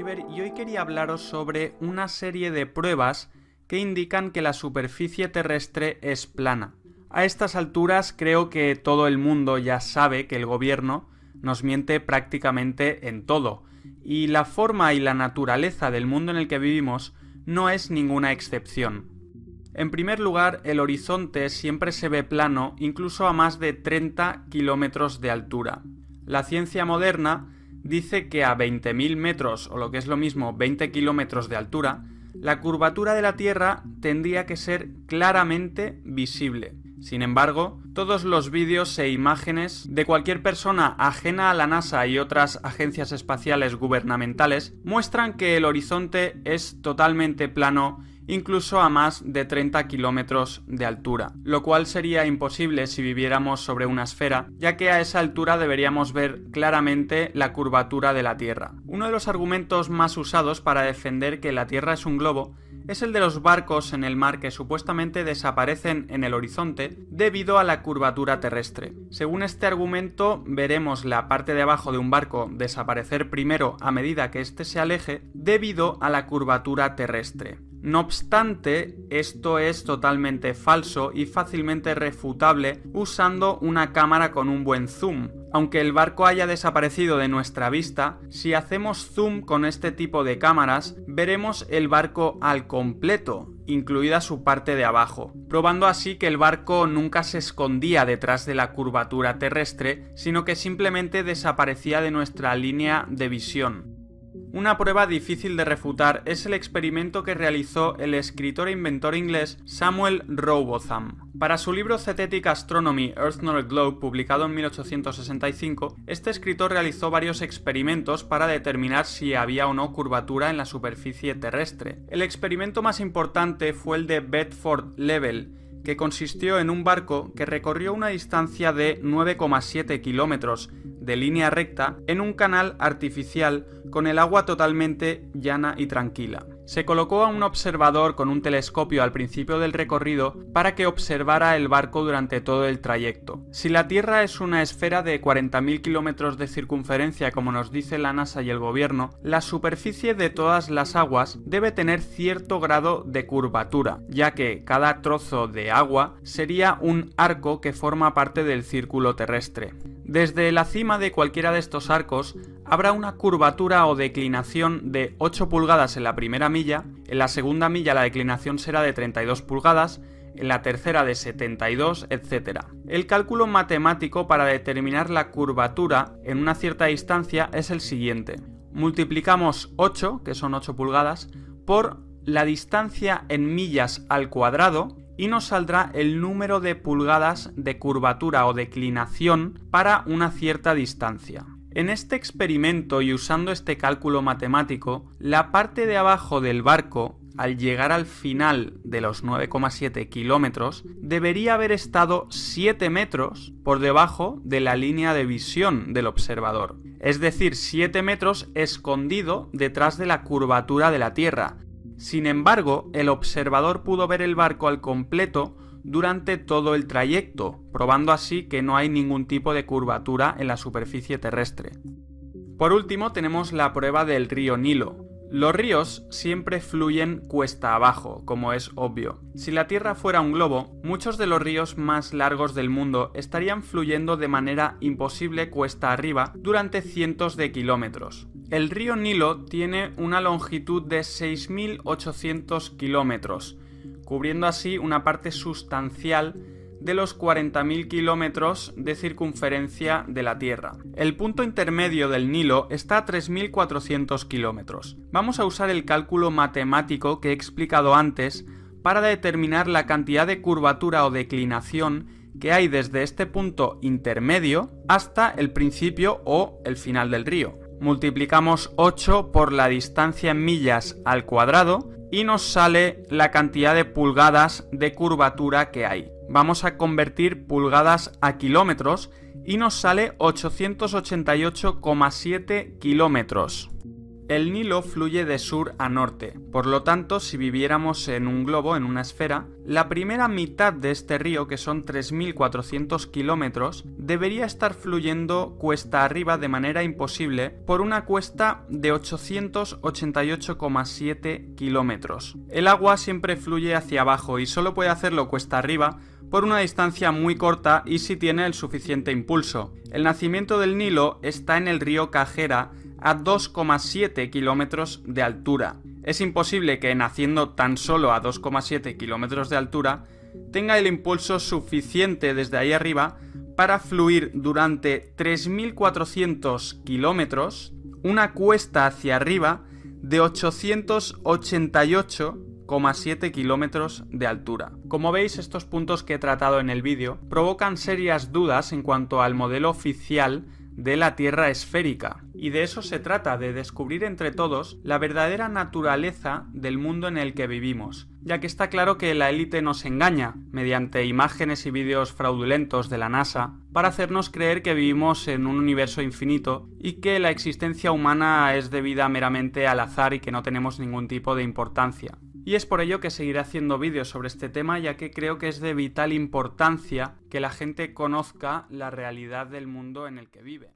Oliver y hoy quería hablaros sobre una serie de pruebas que indican que la superficie terrestre es plana. A estas alturas creo que todo el mundo ya sabe que el gobierno nos miente prácticamente en todo, y la forma y la naturaleza del mundo en el que vivimos no es ninguna excepción. En primer lugar, el horizonte siempre se ve plano incluso a más de 30 kilómetros de altura. La ciencia moderna dice que a 20.000 metros, o lo que es lo mismo, 20 kilómetros de altura, la curvatura de la Tierra tendría que ser claramente visible. Sin embargo, todos los vídeos e imágenes de cualquier persona ajena a la NASA y otras agencias espaciales gubernamentales muestran que el horizonte es totalmente plano incluso a más de 30 kilómetros de altura, lo cual sería imposible si viviéramos sobre una esfera, ya que a esa altura deberíamos ver claramente la curvatura de la Tierra. Uno de los argumentos más usados para defender que la Tierra es un globo es el de los barcos en el mar que supuestamente desaparecen en el horizonte debido a la curvatura terrestre. Según este argumento, veremos la parte de abajo de un barco desaparecer primero a medida que éste se aleje debido a la curvatura terrestre. No obstante, esto es totalmente falso y fácilmente refutable usando una cámara con un buen zoom. Aunque el barco haya desaparecido de nuestra vista, si hacemos zoom con este tipo de cámaras, veremos el barco al completo, incluida su parte de abajo, probando así que el barco nunca se escondía detrás de la curvatura terrestre, sino que simplemente desaparecía de nuestra línea de visión. Una prueba difícil de refutar es el experimento que realizó el escritor e inventor inglés Samuel Rowbotham. Para su libro Zetetic Astronomy, Earth Not a Globe, publicado en 1865, este escritor realizó varios experimentos para determinar si había o no curvatura en la superficie terrestre. El experimento más importante fue el de Bedford Level, que consistió en un barco que recorrió una distancia de 9,7 kilómetros de línea recta en un canal artificial con el agua totalmente llana y tranquila. Se colocó a un observador con un telescopio al principio del recorrido para que observara el barco durante todo el trayecto. Si la Tierra es una esfera de 40.000 kilómetros de circunferencia, como nos dice la NASA y el gobierno, la superficie de todas las aguas debe tener cierto grado de curvatura, ya que cada trozo de agua sería un arco que forma parte del círculo terrestre. Desde la cima de cualquiera de estos arcos habrá una curvatura o declinación de 8 pulgadas en la primera milla, en la segunda milla la declinación será de 32 pulgadas, en la tercera de 72, etc. El cálculo matemático para determinar la curvatura en una cierta distancia es el siguiente. Multiplicamos 8, que son 8 pulgadas, por la distancia en millas al cuadrado, y nos saldrá el número de pulgadas de curvatura o declinación para una cierta distancia. En este experimento y usando este cálculo matemático, la parte de abajo del barco, al llegar al final de los 9,7 kilómetros, debería haber estado 7 metros por debajo de la línea de visión del observador. Es decir, 7 metros escondido detrás de la curvatura de la Tierra. Sin embargo, el observador pudo ver el barco al completo durante todo el trayecto, probando así que no hay ningún tipo de curvatura en la superficie terrestre. Por último, tenemos la prueba del río Nilo. Los ríos siempre fluyen cuesta abajo, como es obvio. Si la Tierra fuera un globo, muchos de los ríos más largos del mundo estarían fluyendo de manera imposible cuesta arriba durante cientos de kilómetros. El río Nilo tiene una longitud de 6.800 kilómetros, cubriendo así una parte sustancial de los 40.000 kilómetros de circunferencia de la Tierra. El punto intermedio del Nilo está a 3.400 kilómetros. Vamos a usar el cálculo matemático que he explicado antes para determinar la cantidad de curvatura o declinación que hay desde este punto intermedio hasta el principio o el final del río. Multiplicamos 8 por la distancia en millas al cuadrado y nos sale la cantidad de pulgadas de curvatura que hay. Vamos a convertir pulgadas a kilómetros y nos sale 888,7 kilómetros. El Nilo fluye de sur a norte, por lo tanto, si viviéramos en un globo, en una esfera, la primera mitad de este río, que son 3.400 kilómetros, debería estar fluyendo cuesta arriba de manera imposible por una cuesta de 888,7 kilómetros. El agua siempre fluye hacia abajo y solo puede hacerlo cuesta arriba por una distancia muy corta y si tiene el suficiente impulso. El nacimiento del Nilo está en el río Kagera, a 2,7 kilómetros de altura. Es imposible que naciendo tan solo a 2,7 kilómetros de altura tenga el impulso suficiente desde ahí arriba para fluir durante 3.400 kilómetros una cuesta hacia arriba de 888,7 kilómetros de altura. Como veis, estos puntos que he tratado en el vídeo provocan serias dudas en cuanto al modelo oficial de la Tierra esférica. Y de eso se trata, de descubrir entre todos la verdadera naturaleza del mundo en el que vivimos, ya que está claro que la élite nos engaña mediante imágenes y vídeos fraudulentos de la NASA para hacernos creer que vivimos en un universo infinito y que la existencia humana es debida meramente al azar y que no tenemos ningún tipo de importancia. Y es por ello que seguiré haciendo vídeos sobre este tema, ya que creo que es de vital importancia que la gente conozca la realidad del mundo en el que vive.